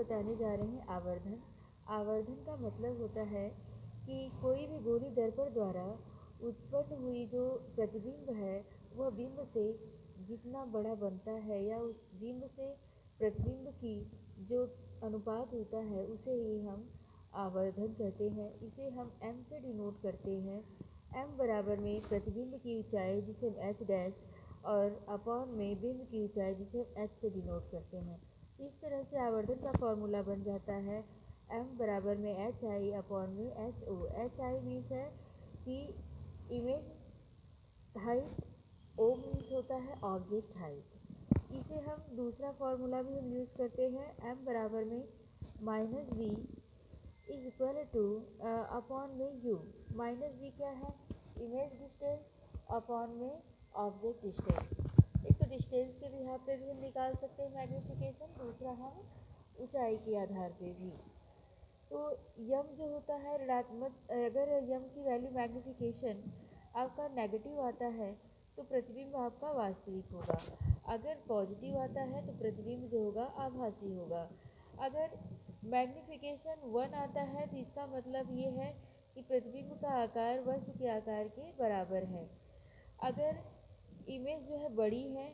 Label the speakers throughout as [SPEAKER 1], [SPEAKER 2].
[SPEAKER 1] बताने जा रहे हैं आवर्धन। आवर्धन का मतलब होता है कि कोई भी गोली दर्पण द्वारा उत्पन्न हुई जो प्रतिबिंब है वह बिंब से जितना बड़ा बनता है या उस बिंब से प्रतिबिंब की जो अनुपात होता है उसे ही हम आवर्धन कहते हैं। इसे हम m से डिनोट करते हैं। m बराबर में प्रतिबिंब की ऊंचाई जिसे हम h डैश और अपॉन में बिंब की ऊंचाई जिसे हम h से डिनोट करते हैं। इस तरह से आवर्धन का फॉर्मूला बन जाता है m बराबर में एच आई अपॉन में H O. H I means है कि इमेज हाइट, ओ मीन्स होता है ऑब्जेक्ट हाइट। इसे हम दूसरा फॉर्मूला भी हम यूज़ करते हैं m बराबर में minus B is equal to upon में यू। माइनस बी क्या है? इमेज डिस्टेंस अपॉन में ऑब्जेक्ट डिस्टेंस। एक तो डिस्टेंस के भी यहाँ पे भी हम निकाल सकते हैं मैग्नीफिकेशन, दूसरा हम ऊंचाई के आधार पे भी। तो यम जो होता है ऋणात्मक, अगर यम की वैल्यू मैग्नीफिकेशन आपका नेगेटिव आता है तो प्रतिबिंब आपका वास्तविक होगा। अगर पॉजिटिव आता है तो प्रतिबिंब जो होगा आभासी होगा। अगर मैग्नीफिकेशन 1 आता है तो इसका मतलब ये है कि प्रतिबिंब का आकार वस्तु के आकार के बराबर है। अगर इमेज जो है बड़ी है,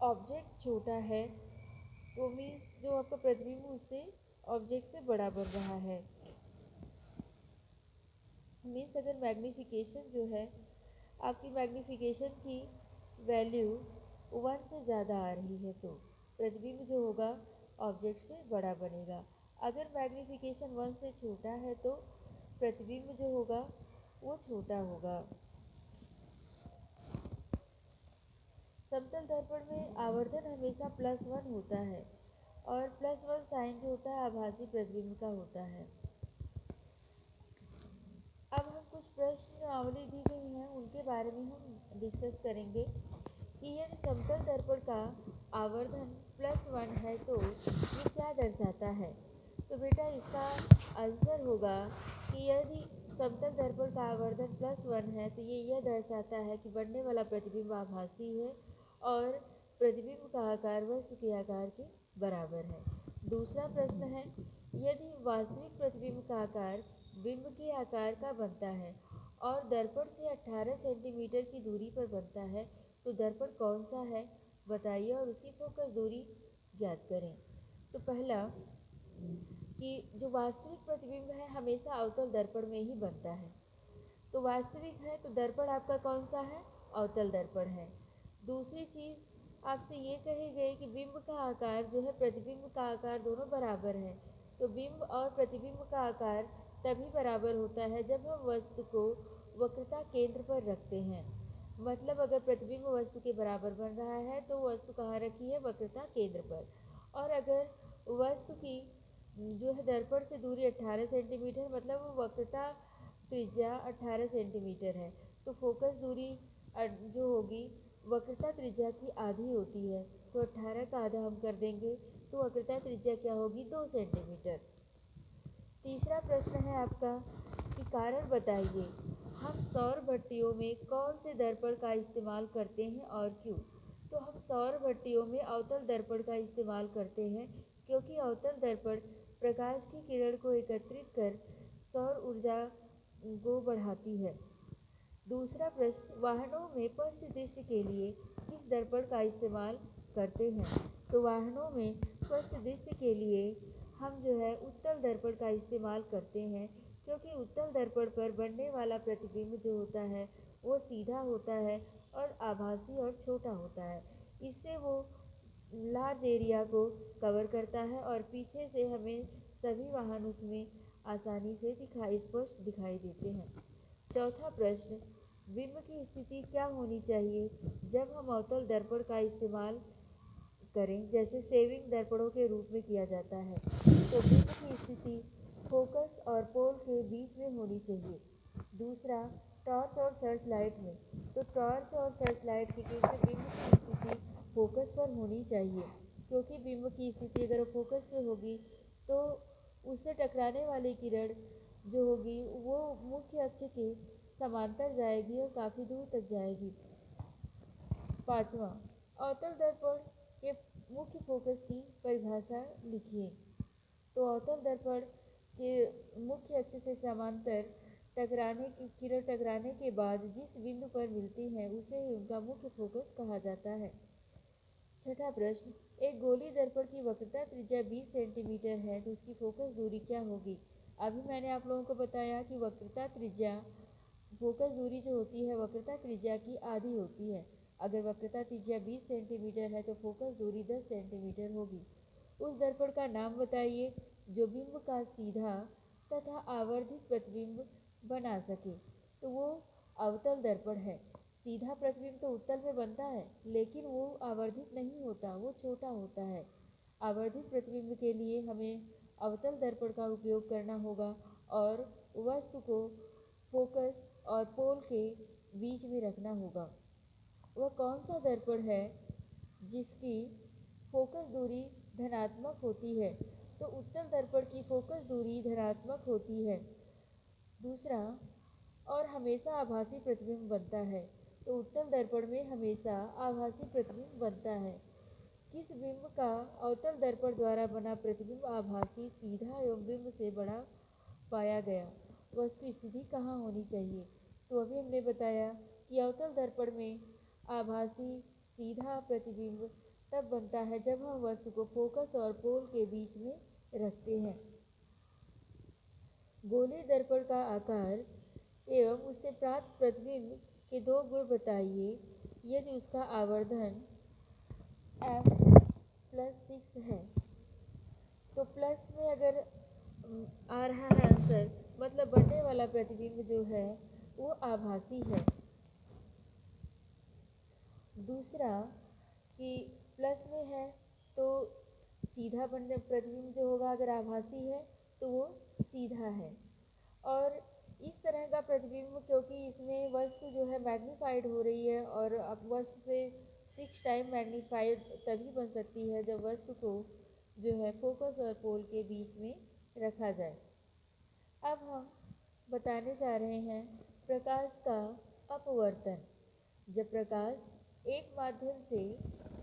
[SPEAKER 1] ऑब्जेक्ट छोटा है, वो मीन्स जो आपका प्रतिबिंब उससे ऑब्जेक्ट से बड़ा बन रहा है। मीन्स अगर मैग्नीफिकेशन जो है आपकी मैग्नीफिकेशन की वैल्यू 1 से ज़्यादा आ रही है तो प्रतिबिंब जो होगा ऑब्जेक्ट से बड़ा बनेगा। अगर मैग्नीफिकेशन 1 से छोटा है तो प्रतिबिंब जो होगा वो छोटा होगा। समतल दर्पण में आवर्धन हमेशा +1 होता है और +1 साइन जो होता है आभासी प्रतिबिंब का होता है। अब हम कुछ प्रश्नावली दी गई हैं उनके बारे में हम डिस्कस करेंगे कि यदि समतल दर्पण का आवर्धन +1 है तो ये क्या दर्शाता है। तो बेटा इसका आंसर होगा कि यदि समतल दर्पण का आवर्धन +1 है तो ये यह दर्शाता है कि बनने वाला प्रतिबिंब आभासी है और प्रतिबिंब का आकार वस्तु के आकार के बराबर है। दूसरा प्रश्न है, यदि वास्तविक प्रतिबिंब का आकार बिंब के आकार का बनता है और दर्पण से 18 सेंटीमीटर की दूरी पर बनता है तो दर्पण कौन सा है बताइए और उसकी फोकस दूरी ज्ञात करें। तो पहला कि जो वास्तविक प्रतिबिंब है हमेशा अवतल दर्पण में ही बनता है। तो वास्तविक है तो दर्पण आपका कौन सा है? अवतल दर्पण है। दूसरी चीज़ आपसे ये कही गई कि बिंब का आकार जो है प्रतिबिंब का आकार दोनों बराबर है। तो बिंब और प्रतिबिंब का आकार तभी बराबर होता है जब हम वस्तु को वक्रता केंद्र पर रखते हैं। मतलब अगर प्रतिबिंब वस्तु के बराबर बन रहा है तो वस्तु कहाँ रखी है? वक्रता केंद्र पर। और अगर वस्तु की जो है दर्पण से दूरी 18 सेंटीमीटर मतलब वो वक्रता त्रिज्या 18 सेंटीमीटर है तो फोकस दूरी जो होगी वक्रता त्रिज्या की आधी होती है। तो 18 का आधा हम कर देंगे तो वक्रता त्रिज्या क्या होगी? 2 सेंटीमीटर। तीसरा प्रश्न है आपका कि कारण बताइए, हम सौर भट्टियों में कौन से दर्पण का इस्तेमाल करते हैं और क्यों। तो हम सौर भट्टियों में अवतल दर्पण का इस्तेमाल करते हैं क्योंकि अवतल दर्पण प्रकाश की किरण को एकत्रित कर सौर ऊर्जा को बढ़ाती है। दूसरा प्रश्न, वाहनों में स्पष्ट दृश्य के लिए किस दर्पण का इस्तेमाल करते हैं। तो वाहनों में स्पष्ट दृश्य के लिए हम जो है उत्तल दर्पण का इस्तेमाल करते हैं क्योंकि उत्तल दर्पण पर बनने वाला प्रतिबिंब जो होता है वो सीधा होता है और आभासी और छोटा होता है। इससे वो लार्ज एरिया को कवर करता है और पीछे से हमें सभी वाहन उसमें आसानी से स्पष्ट दिखाई देते हैं। चौथा प्रश्न, बिंब की स्थिति क्या होनी चाहिए जब हम अवतल दर्पण का इस्तेमाल करें जैसे सेविंग दर्पणों के रूप में किया जाता है। तो बिंब की स्थिति फोकस और पोल के बीच में होनी चाहिए। दूसरा, टॉर्च और सर्च लाइट में, तो टॉर्च और सर्च लाइट के केस में बिंब की स्थिति फोकस पर होनी चाहिए क्योंकि बिंब की स्थिति अगर फोकस पे होगी तो उससे टकराने वाली किरण जो होगी वो मुख्य अक्ष के समांतर जाएगी और काफ़ी दूर तक जाएगी। पाँचवा, अवतल दर्पण के मुख्य फोकस की परिभाषा लिखिए। तो अवतल दर्पण के मुख्य अक्ष से समांतर किरण टकराने के बाद जिस बिंदु पर मिलती हैं उसे ही उनका मुख्य फोकस कहा जाता है। छठा प्रश्न, एक गोली दर्पण की वक्रता त्रिज्या 20 सेंटीमीटर है तो उसकी फोकस दूरी क्या होगी? अभी मैंने आप लोगों को बताया कि फोकस दूरी जो होती है वक्रता त्रिज्या की आधी होती है। अगर वक्रता त्रिज्या 20 सेंटीमीटर है तो फोकस दूरी 10 सेंटीमीटर होगी। उस दर्पण का नाम बताइए जो बिंब का सीधा तथा आवर्धित प्रतिबिंब बना सके। तो वो अवतल दर्पण है। सीधा प्रतिबिंब तो उत्तल में बनता है लेकिन वो आवर्धित नहीं होता, वो छोटा होता है। आवर्धित प्रतिबिंब के लिए हमें अवतल दर्पण का उपयोग करना होगा और वस्तु को फोकस और पोल के बीच में रखना होगा। वह कौन सा दर्पण है जिसकी फोकस दूरी धनात्मक होती है? तो उत्तल दर्पण की फोकस दूरी धनात्मक होती है। दूसरा, और हमेशा आभासी प्रतिबिंब बनता है। तो उत्तल दर्पण में हमेशा आभासी प्रतिबिंब बनता है। किस बिंब का अवतल दर्पण द्वारा बना प्रतिबिंब आभासी, सीधा एवं बिंब से बड़ा पाया गया? वस्तु स्थिति कहाँ होनी चाहिए? तो अभी हमने बताया कि अवतल दर्पण में आभासी सीधा प्रतिबिंब तब बनता है जब हम वस्तु को फोकस और पोल के बीच में रखते हैं। गोले दर्पण का आकार एवं उससे प्राप्त प्रतिबिंब के दो गुण बताइए। यदि उसका आवर्धन f+6 है तो प्लस में अगर आ रहा है आंसर, मतलब बनने वाला प्रतिबिंब जो है वो आभासी है। दूसरा कि प्लस में है तो सीधा बनने प्रतिबिंब जो होगा अगर आभासी है तो वो सीधा है। और इस तरह का प्रतिबिंब क्योंकि इसमें वस्तु जो है मैग्नीफाइड हो रही है और अब वस्तु से 6 टाइम मैग्नीफाइड तभी बन सकती है जब वस्तु को जो है फोकस और पोल के बीच में रखा जाए। अब हम बताने जा रहे हैं प्रकाश का अपवर्तन। जब प्रकाश एक माध्यम से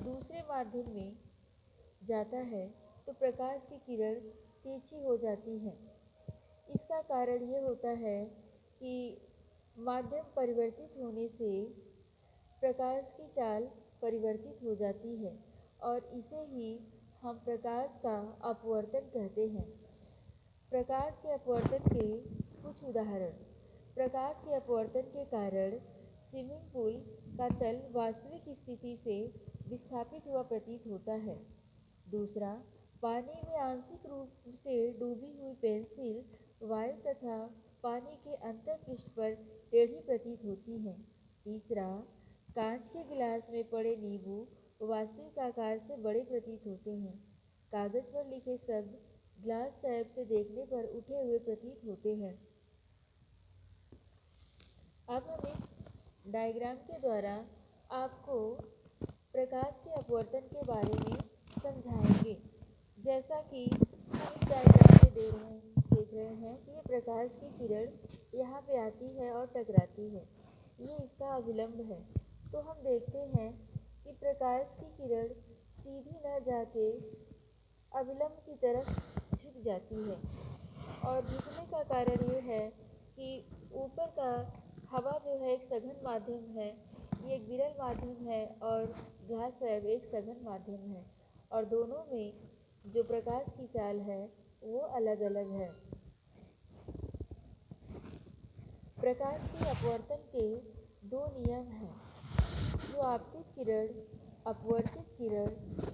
[SPEAKER 1] दूसरे माध्यम में जाता है तो प्रकाश की किरण तिरछी हो जाती है। इसका कारण ये होता है कि माध्यम परिवर्तित होने से प्रकाश की चाल परिवर्तित हो जाती है और इसे ही हम प्रकाश का अपवर्तन कहते हैं। प्रकाश के अपवर्तन के कुछ उदाहरण। प्रकाश के अपवर्तन के कारण स्विमिंग पूल का तल वास्तविक स्थिति से विस्थापित हुआ प्रतीत होता है। दूसरा, पानी में आंशिक रूप से डूबी हुई पेंसिल वायु तथा पानी के अंतःपृष्ठ पर टेढ़ी प्रतीत होती है। तीसरा, कांच के गिलास में पड़े नींबू वास्तविक आकार से बड़े प्रतीत होते हैं। कागज पर लिखे शब्द ग्लास स्लैब से देखने पर उठे हुए प्रतीत होते हैं। अब हम इस डायग्राम के द्वारा आपको प्रकाश के अपवर्तन के बारे में समझाएंगे। जैसा कि हम इस डायग्राम में देख रहे हैं कि ये प्रकाश की किरण यहाँ पे आती है और टकराती है, ये इसका अभिलंब है। तो हम देखते हैं कि प्रकाश की किरण सीधी न जाके अभिलंब की तरफ झुक जाती है और झुकने का कारण ये है कि ऊपर का हवा जो है एक सघन माध्यम है, ये एक विरल माध्यम है और ग्लास स्लैब एक सघन माध्यम है और दोनों में जो प्रकाश की चाल है वो अलग अलग है। प्रकाश के अपवर्तन के दो नियम हैं, जो आपतित किरण, अपवर्तित किरण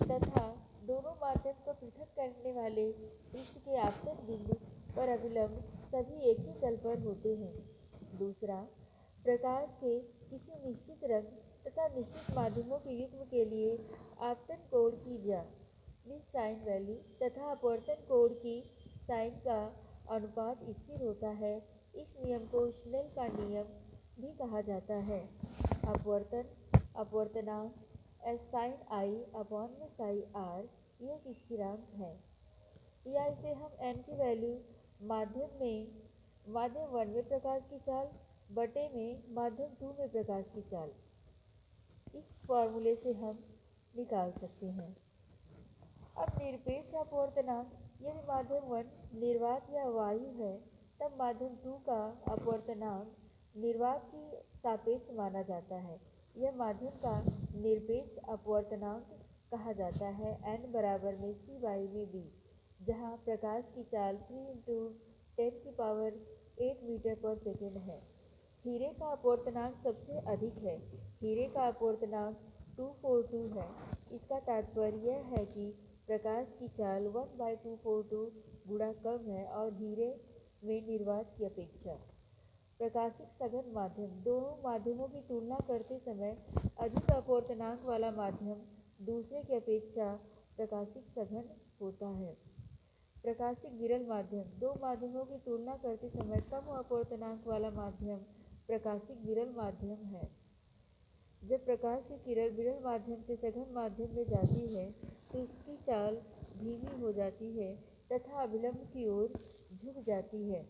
[SPEAKER 1] तथा दोनों माध्यम को पृथक करने वाले पृष्ठ के आपतन बिंदु पर अभिलंब सभी एक ही तल पर होते हैं। दूसरा, प्रकाश के किसी निश्चित रंग तथा निश्चित माध्यमों के युग्म के लिए आपतन कोण की साइन वैल्यू तथा अपवर्तन कोण की साइन का अनुपात स्थिर होता है। इस नियम को स्नेल का नियम भी कहा जाता है। अपवर्तनांक एस साइन आई अपॉन में साई आर ये एक स्थिरांक है, या इसे हम एन की वैल्यू माध्यम 1 में प्रकाश की चाल बटे में माध्यम 2 में प्रकाश की चाल, इस फॉर्मूले से हम निकाल सकते हैं। अब निरपेक्ष अपवर्तनांक, यदि माध्यम 1 निर्वात या वायु है तब माध्यम 2 का अपवर्तनांक निर्वात की सापेक्ष माना जाता है। यह माध्यम का निरपेक्ष अपवर्तनांक कहा जाता है n बराबर में c/v, जहाँ प्रकाश की चाल 3 × 10⁸ मीटर पर सेकेंड है। हीरे का अपवर्तनांक सबसे अधिक है। हीरे का अपवर्तनांक 242 है। इसका तात्पर्य यह है कि प्रकाश की चाल 1/242 गुणा कम है और हीरे में निर्वात की अपेक्षा। प्रकाशिक सघन माध्यम, दोनों माध्यमों की तुलना करते समय अधिक अपवर्तनांक वाला माध्यम दूसरे की अपेक्षा प्रकाशिक सघन होता है। प्रकाशिक विरल माध्यम, दो माध्यमों की तुलना करते समय कम अपवर्तनांक वाला माध्यम प्रकाशिक विरल माध्यम है। जब प्रकाश की किरण विरल माध्यम से सघन माध्यम में जाती है तो उसकी चाल धीमी हो जाती है तथा अभिलंब की ओर झुक जाती है।